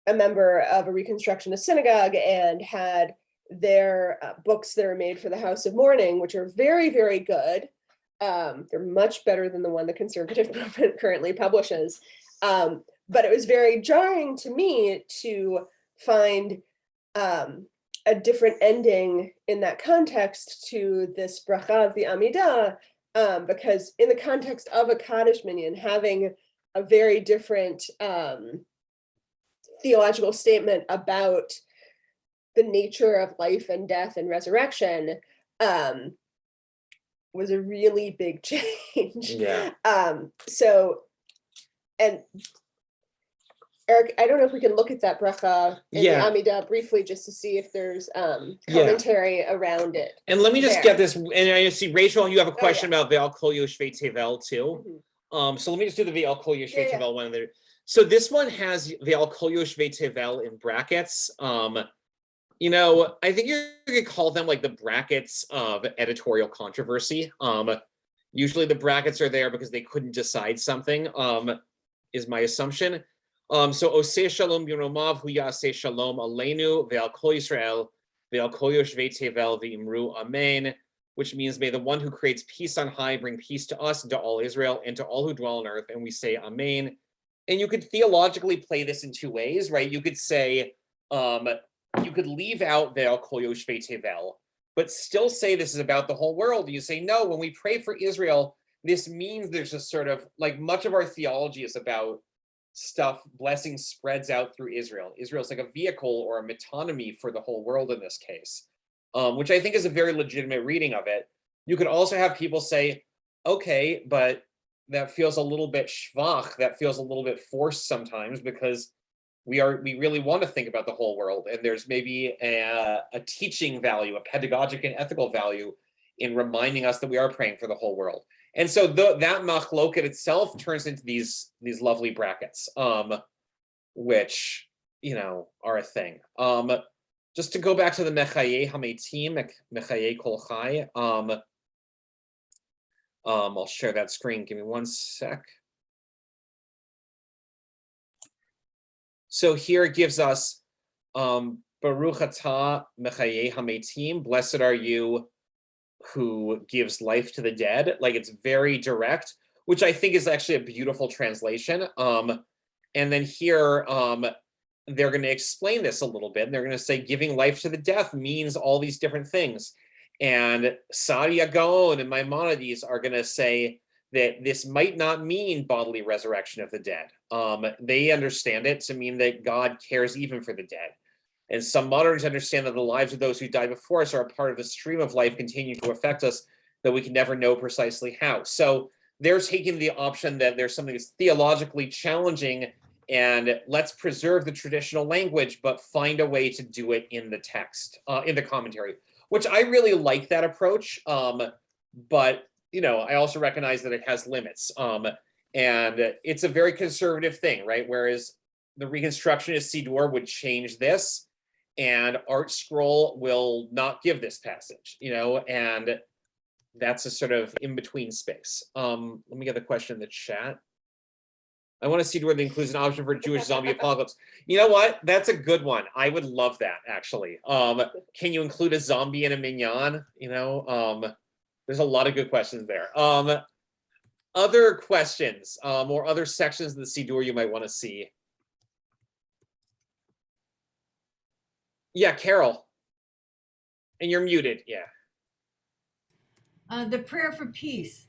a member of a Reconstructionist synagogue and had their books that are made for the House of Mourning, which are very, very good. They're much better than the one the conservative movement currently publishes. But it was very jarring to me to find a different ending in that context to this bracha of the Amidah, because in the context of a Kaddish minyan, having a very different theological statement about the nature of life and death and resurrection was a really big change. Yeah. So, and Eric, I don't know if we can look at that bracha in Yeah. the Amidah briefly just to see if there's commentary around it. And let me just there. get this, and I see Rachel, you have a Oh, question about Ve'al Kol Yoshvei Tevel too. Mhm. So let me just do the Ve'al Kol Yoshvei Yeah, yeah. Tevel one there. So this one has Ve'al Kol Yoshvei Tevel in brackets. I think you could call them like the brackets of editorial controversy. Usually the brackets are there because they couldn't decide something, is my assumption. So Oseh Shalom B'Romav Hu Yaseh Shalom Aleinu Ve'al Kol Yisrael Ve'al Kol Yoshvei Tevel V'Imru Amen, which means may the one who creates peace on high bring peace to us and to all Israel and to all who dwell on earth. And we say Amen. And you could theologically play this in two ways, right? You could say, you could leave out Ve'al Kol Yoshvei Tevel, but still say this is about the whole world. You say, no, when we pray for Israel, this means there's a sort of, like, much of our theology is about stuff, blessing spreads out through Israel. Israel's like a vehicle or a metonymy for the whole world in this case, which I think is a very legitimate reading of it. You could also have people say, okay, but that feels a little bit schwach, that feels a little bit forced sometimes, because we really want to think about the whole world, and there's maybe a teaching value, a pedagogic and ethical value in reminding us that we are praying for the whole world. And so that machloket itself turns into these lovely brackets, which are a thing. Just to go back to the Mechayeh HaMetim, Mechayeh Kol Chai. I'll share that screen. Give me one sec. So here it gives us Baruch Atah Mechayeh HaMetim. Blessed are you, who gives life to the dead. Like, it's very direct, which I think is actually a beautiful translation. And then here, they're going to explain this a little bit. And they're going to say giving life to the death means all these different things. And Sadia Gaon and Maimonides are going to say that this might not mean bodily resurrection of the dead. They understand it to mean that God cares even for the dead. And some moderns understand that the lives of those who died before us are a part of the stream of life continuing to affect us, that we can never know precisely how. So they're taking the option that there's something that's theologically challenging, and let's preserve the traditional language, but find a way to do it in the text, in the commentary, which I really like that approach. But, you know, I also recognize that it has limits. And it's a very conservative thing, right? Whereas the Reconstructionist Siddur would change this, and Art Scroll will not give this passage, you know, and that's a sort of in-between space. Let me get the question in the chat. I want to see where it includes an option for Jewish zombie apocalypse. You know what? That's a good one. I would love that, actually. Can you include a zombie in a minyan? You know, there's a lot of good questions there. Other questions or other sections of the Siddur you might want to see? Yeah, Carol. And you're muted, yeah. The prayer for peace.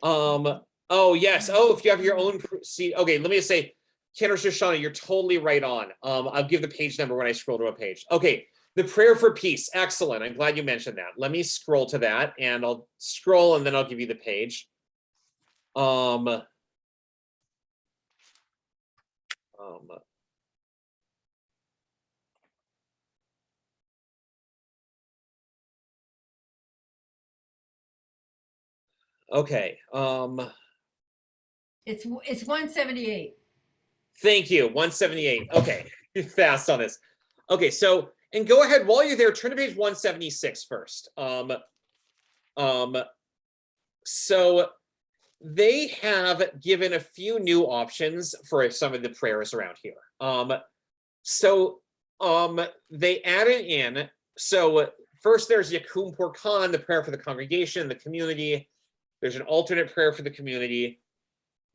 Oh, yes. Oh, if you have your own see, okay, let me just say, Ken or Shoshana, you're totally right on. I'll give the page number when I scroll to a page. Okay, the prayer for peace. Excellent. I'm glad you mentioned that. Let me scroll to that, and I'll scroll and then I'll give you the page. Okay. It's 178. Thank you. 178. Okay. Fast on this. Okay, so, and go ahead while you're there, turn to page 176 first. So they have given a few new options for some of the prayers around here. They added in, so first there's Yakum Porkan, the prayer for the congregation, the community. There's an alternate prayer for the community.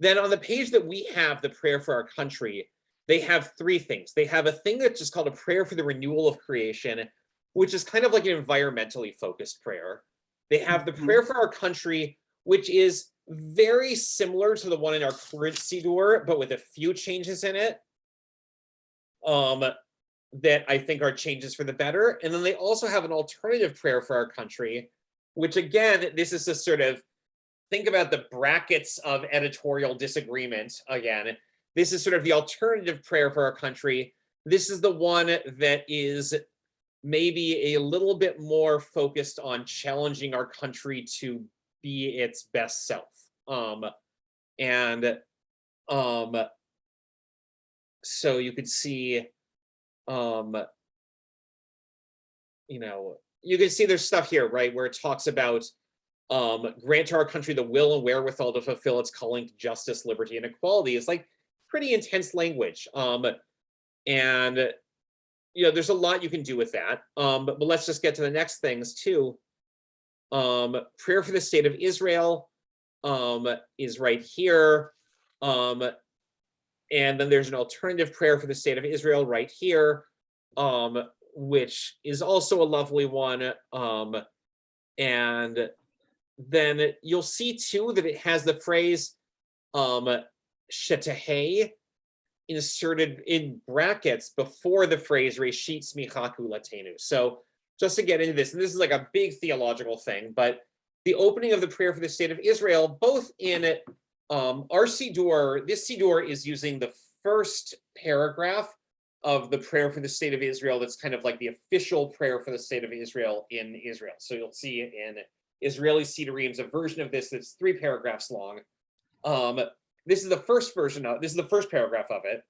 Then on the page that we have, the prayer for our country, they have three things. They have a thing that's just called a prayer for the renewal of creation, which is kind of like an environmentally focused prayer. They have the prayer for our country, which is very similar to the one in our current Siddur, but with a few changes in it that I think are changes for the better. And then they also have an alternative prayer for our country, which again, this is a sort of, think about the brackets of editorial disagreement again. This is sort of the alternative prayer for our country. This is the one that is maybe a little bit more focused on challenging our country to be its best self. So you could see, you know, you can see there's stuff here, right, where it talks about grant to our country the will and wherewithal to fulfill its calling to justice, liberty, and equality. It's like pretty intense language. And, you know, there's a lot you can do with that. But let's just get to the next things too. Prayer for the state of Israel is right here. And then there's an alternative prayer for the state of Israel right here, which is also a lovely one. And then you'll see too that it has the phrase shetahei inserted in brackets before the phrase Reshit Smicha Kulatenu. So just to get into this, and this is like a big theological thing, but the opening of the prayer for the state of Israel, both in our Siddur, this Siddur is using the first paragraph of the prayer for the state of Israel. That's kind of like the official prayer for the state of Israel in Israel. So you'll see in Israeli Siddurim, a version of this that's 3 paragraphs long. This is the first version of, this is the first paragraph of it.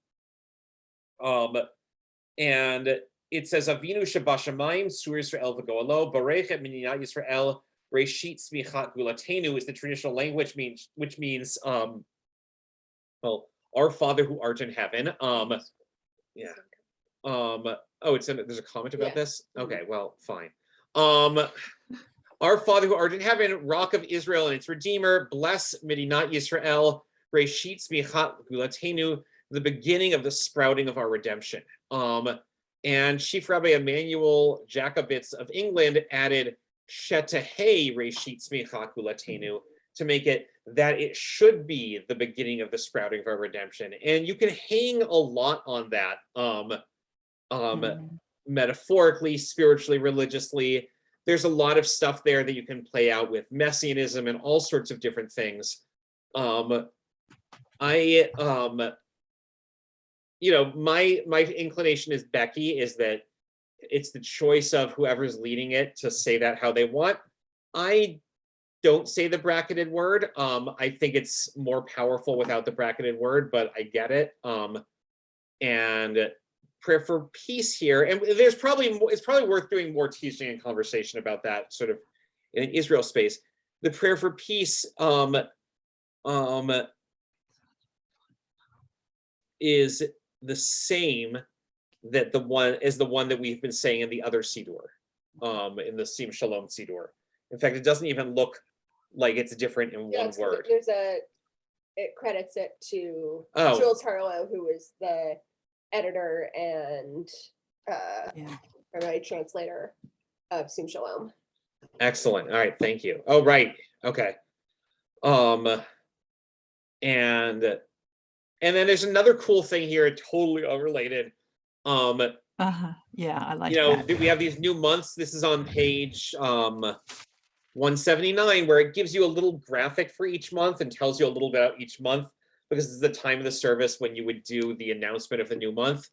And it says, Avinu Shabashamayim, Sur Yisrael v'goalo, Barech et Mininat Yisrael, Reshit Smichat Gulatenu is the traditional language, which means, well, our Father who art in heaven. Yeah. Oh, there's a comment about this? Okay, well, fine. Our Father who art in heaven, Rock of Israel and its Redeemer, bless Medinat Yisrael, Reshit Tzmichat Gulatenu, the beginning of the sprouting of our redemption. And Chief Rabbi Emmanuel Jacobitz of England added Shetahei Reshit Tzmichat Gulatenu to make it that it should be the beginning of the sprouting of our redemption. And you can hang a lot on that, metaphorically, spiritually, religiously. There's a lot of stuff there that you can play out with messianism and all sorts of different things. My inclination is Becky, is that it's the choice of whoever's leading it to say that how they want. I don't say the bracketed word. I think it's more powerful without the bracketed word, but I get it. And prayer for peace here, and it's probably worth doing more teaching and conversation about that sort of in Israel space. The prayer for peace is the same that the one that we've been saying in the other Siddur, in the Sim Shalom Siddur. In fact, it doesn't even look like it's different in one word. It credits it to Oh. Jules Harlow, who is the editor and my translator of Sim Shalom. Excellent. All right, thank you. Oh, right. Okay. And then there's another cool thing here, totally unrelated. Yeah, I like that. We have these new months. This is on page 179, where it gives you a little graphic for each month and tells you a little bit about each month, because it's the time of the service when you would do the announcement of the new month.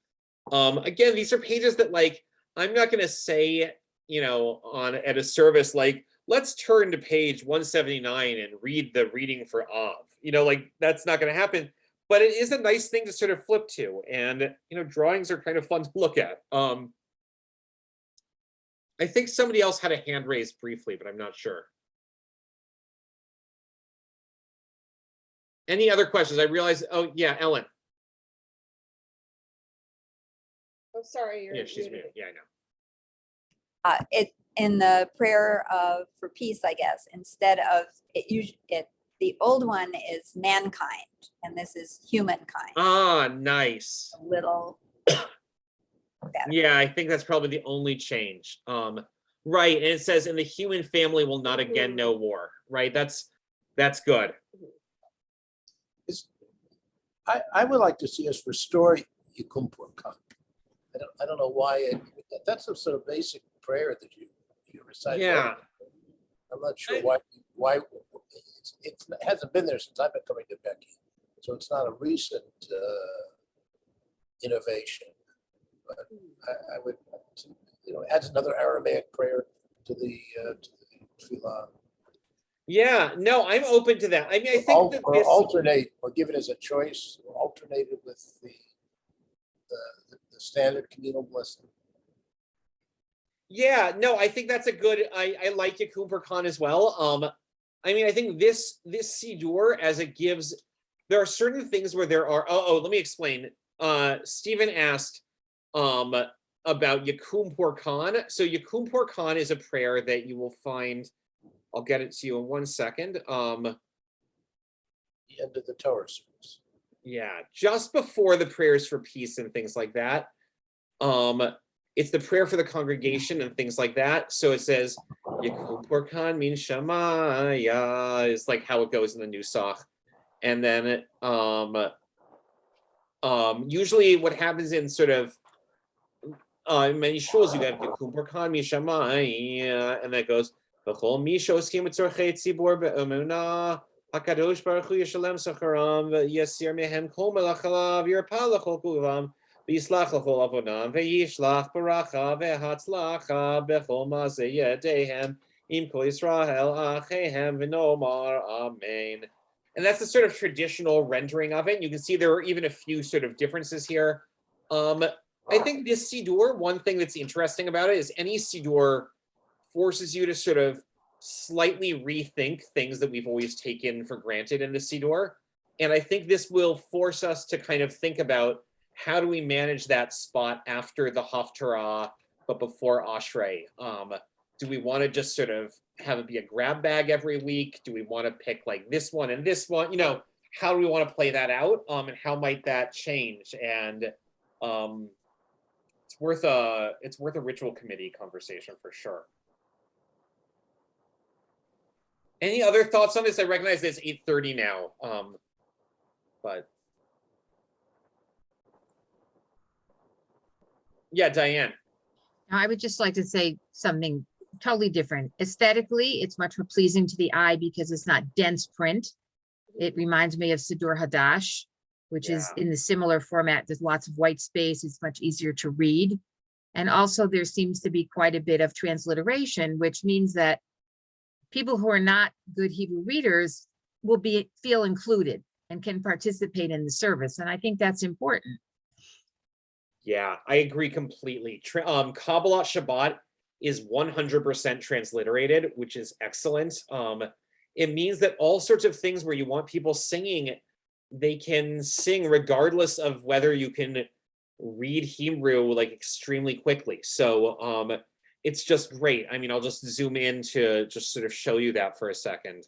Again, these are pages that, like, I'm not going to say, at a service, like, let's turn to page 179 and read the reading for Av. That's not going to happen. But it is a nice thing to sort of flip to. And, drawings are kind of fun to look at. I think somebody else had a hand raised briefly, but I'm not sure. Any other questions? I realize, oh yeah, Ellen. Oh, sorry. Yeah, she's muted. Yeah, I know. It in the prayer for peace, I guess, instead of the old one is mankind, and this is humankind. Ah, nice. A little better. Yeah, I think that's probably the only change. Right, and it says, "And the human family will not again know war." Right, that's good. I would like to see us restore Yikum Purkan. I don't know why that's a sort of basic prayer that you recite. Yeah. I'm not sure why it hasn't been there since I've been coming to Becky, so it's not a recent innovation. But I would, adds another Aramaic prayer to the tefillah. Yeah, no, I'm open to that. I mean, I think or alternate, or give it as a choice, or alternate it with the standard communal blessing. Yeah, no, I think that's a good. I like Yikum Purkan as well. I mean, I think this Siddur, as it gives, there are certain things where there are. Let me explain. Stephen asked about Yikum Purkan. So Yikum Purkan is a prayer that you will find. I'll get it to you in 1 second. The end of the Torah service. Yeah, just before the prayers for peace and things like that. It's the prayer for the congregation and things like that. So it says, Yikum Purkan min Shamaya is like how it goes in the Nusach. And then usually what happens in sort of many shuls, you have Yikum Purkan min Shamaya, and that goes, V'chol mishos kim etzorchei tzibor be'emunah, HaKadosh Baruch Hu Yishalem Sacharam v'yasir mehem kol melachalav yirpa l'chol kulam v'yislach l'chol avonam v'yishlach baracha v'hatzlacha b'chol ma'aseh yedehem im kol Yisrael achehem v'nomar amen. And that's the sort of traditional rendering of it. You can see there are even a few sort of differences here. I think this Siddur, one thing that's interesting about it is any Siddur forces you to sort of slightly rethink things that we've always taken for granted in the Siddur. And I think this will force us to kind of think about how do we manage that spot after the Haftarah, but before Ashrei. Do we want to just sort of have it be a grab bag every week? Do we want to pick like this one and this one? You know, how do we want to play that out? And how might that change? And it's worth a ritual committee conversation for sure. Any other thoughts on this? I recognize it's 8:30 now, but yeah, Diane. I would just like to say something totally different. Aesthetically, it's much more pleasing to the eye because it's not dense print. It reminds me of Siddur Hadash, which is in the similar format. There's lots of white space. It's much easier to read. And also there seems to be quite a bit of transliteration, which means that people who are not good Hebrew readers will feel included and can participate in the service. And I think that's important. Yeah, I agree completely. Kabbalat Shabbat is 100% transliterated, which is excellent. It means that all sorts of things where you want people singing, they can sing regardless of whether you can read Hebrew like extremely quickly. So it's just great. I mean, I'll just zoom in to just sort of show you that for a second.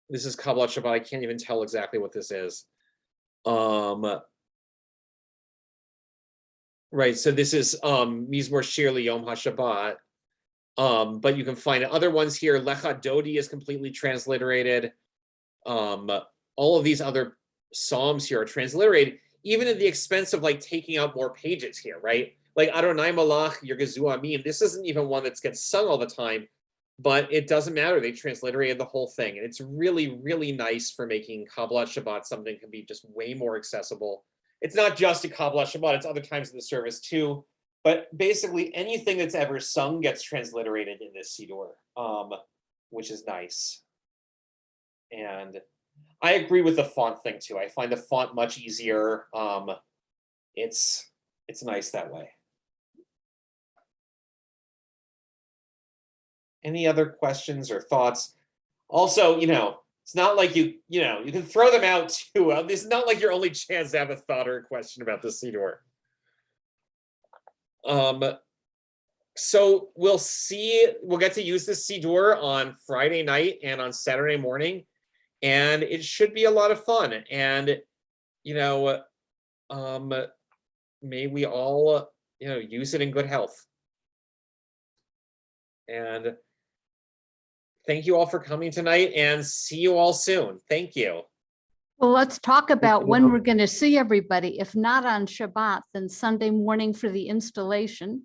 This is Kabbalat Shabbat. I can't even tell exactly what this is. Right, so this is Mizmor Shir Yom HaShabbat. But you can find other ones here. Lecha Dodi is completely transliterated. All of these other psalms here are transliterated, even at the expense of like taking out more pages here, right? Like Adonai Malach Yergezu Amin. This isn't even one that gets sung all the time, but it doesn't matter. They transliterated the whole thing, and it's really, really nice for making Kabbalat Shabbat something that can be just way more accessible. It's not just a Kabbalat Shabbat; it's other times in the service too. But basically, anything that's ever sung gets transliterated in this Siddur, which is nice. And I agree with the font thing too. I find the font much easier. It's nice that way. Any other questions or thoughts? Also, it's not like you can throw them out too. This is not like your only chance to have a thought or a question about the Siddur. So we'll get to use the Siddur on Friday night and on Saturday morning, and it should be a lot of fun. And may we all use it in good health. And thank you all for coming tonight, and see you all soon. Thank you. Well, let's talk about when we're going to see everybody. If not on Shabbat, then Sunday morning for the installation.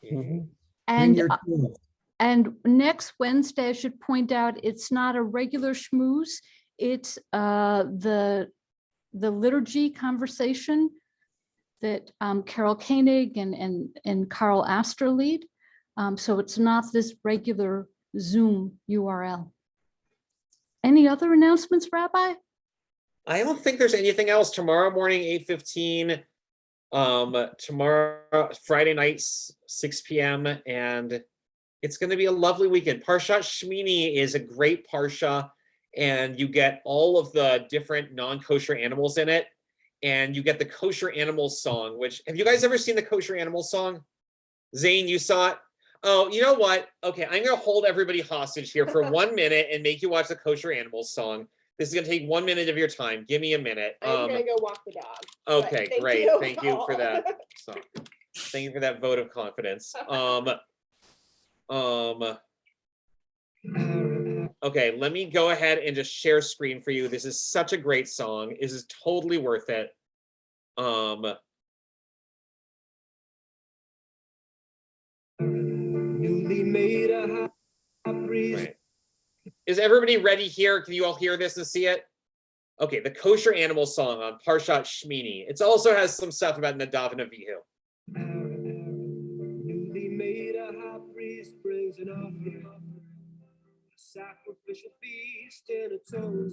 Bring And your tools. and next Wednesday, I should point out, it's not a regular schmooze. It's the liturgy conversation that Carol Koenig and Carl Astor lead. So it's not this regular Zoom URL. Any other announcements, Rabbi? I don't think there's anything else. Tomorrow morning, 8:15. Tomorrow, Friday nights, 6 p.m. And it's going to be a lovely weekend. Parshat Shmini is a great parsha, and you get all of the different non-kosher animals in it. And you get the kosher animals song, which, have you guys ever seen the kosher animals song? Zane, you saw it? Oh, you know what? Okay, I'm going to hold everybody hostage here for 1 minute and make you watch the kosher animals song. This is going to take 1 minute of your time. Give me a minute. I'm gonna go walk the dog. Okay, Thank great. you Thank you for all. that. So, thank you for that vote of confidence. Okay, let me go ahead and just share screen for you. This is such a great song. This is totally worth it. Right. Is everybody ready here? Can you all hear this and see it? Okay, the kosher animal song on Parshat Shmini. It also has some stuff about Nadav and Avihu. Newly made a high priest brings an offering, a sacrificial feast and atonement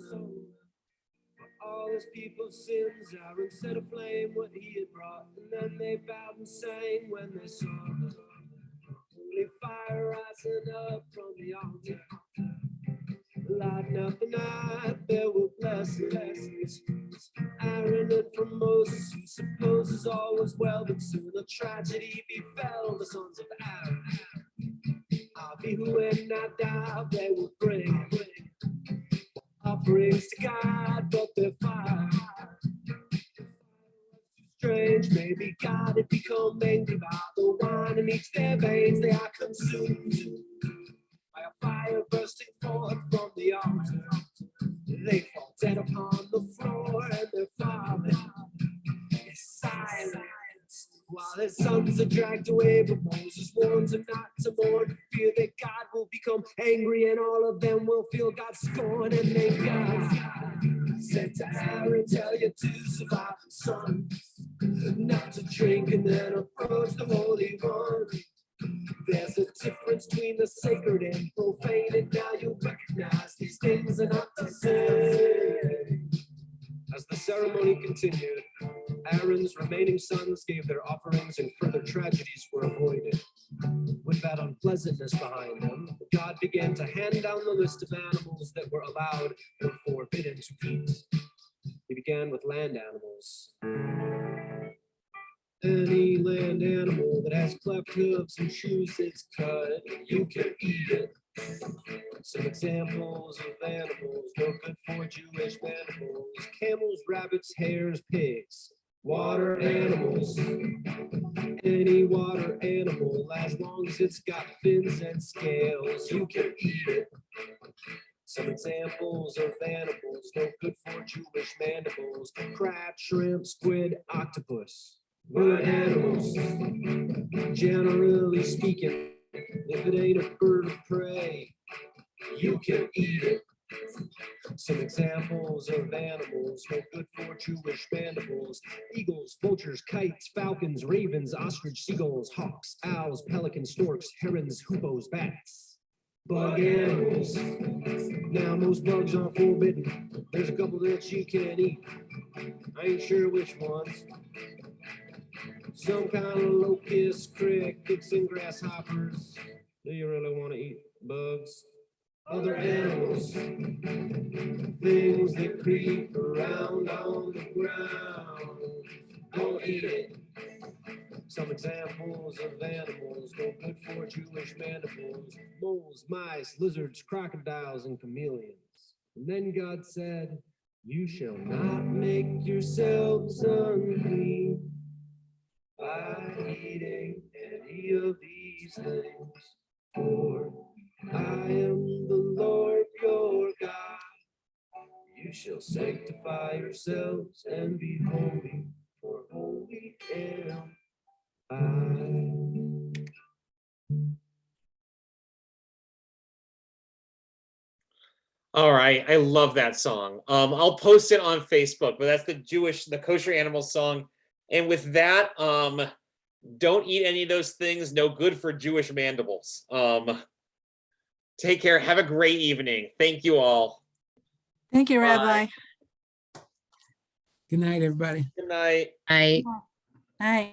for all his people's sins. Aaron set aflame what he had brought, and then they bowed and sang when they saw the holy fire rising up from the altar. lighten up the night, there were blessings. Aaron and from Moses, who supposes all was well, but soon a tragedy befell the sons of Aaron. Abihu and Nadab, they would bring offerings to God, but their fire strange. Maybe God had become angry by the wine in each their veins. They are consumed by a fire bursting forth from the altar. They fall dead upon the floor, and their father is silent while his sons are dragged away. But Moses warns them not to mourn, fear that God will become angry, and all of them will feel God's scorn. And they God said to Aaron, tell your two surviving sons not to drink, and then approach the Holy One. There's a difference between the sacred and profane, and now you recognize these things are not to say. As the ceremony continued, Aaron's remaining sons gave their offerings, and further tragedies were avoided. With that unpleasantness behind them, God began to hand down the list of animals that were allowed and forbidden to eat. He began with land animals. Any land animal that has cleft hooves and shoes it's cut, you can eat it. Some examples of animals no good for Jewish animals: camels, rabbits, hares, pigs. Water animals. Any water animal, as long as it's got fins and scales, you can eat it. Some examples of animals no good for Jewish mandibles: crab, shrimp, squid, octopus. Bird animals, generally speaking, if it ain't a bird of prey, you can eat it. Some examples of animals no good for Jewish mandibles: eagles, vultures, kites, falcons, ravens, ostrich, seagulls, hawks, owls, pelicans, storks, herons, hoopoes, bats. Bug animals. Now most bugs are forbidden. There's a couple that you can't eat. I ain't sure which ones. Some kind of locusts, crickets, and grasshoppers. Do you really want to eat bugs? Other animals, things that creep around on the ground, don't eat it. Some examples of animals no good for Jewish mandibles: moles, mice, lizards, crocodiles, and chameleons. And then God said, you shall not make yourselves unclean by eating any of these things, for I am the Lord your God. You shall sanctify yourselves and be holy, for holy am I. All right, I love that song. I'll post it on Facebook, but that's the kosher animal song. And with that, don't eat any of those things, no good for Jewish mandibles. Take care. Have a great evening. Thank you all. Thank you, Bye. Rabbi. Good night, everybody. Good night. I Hi.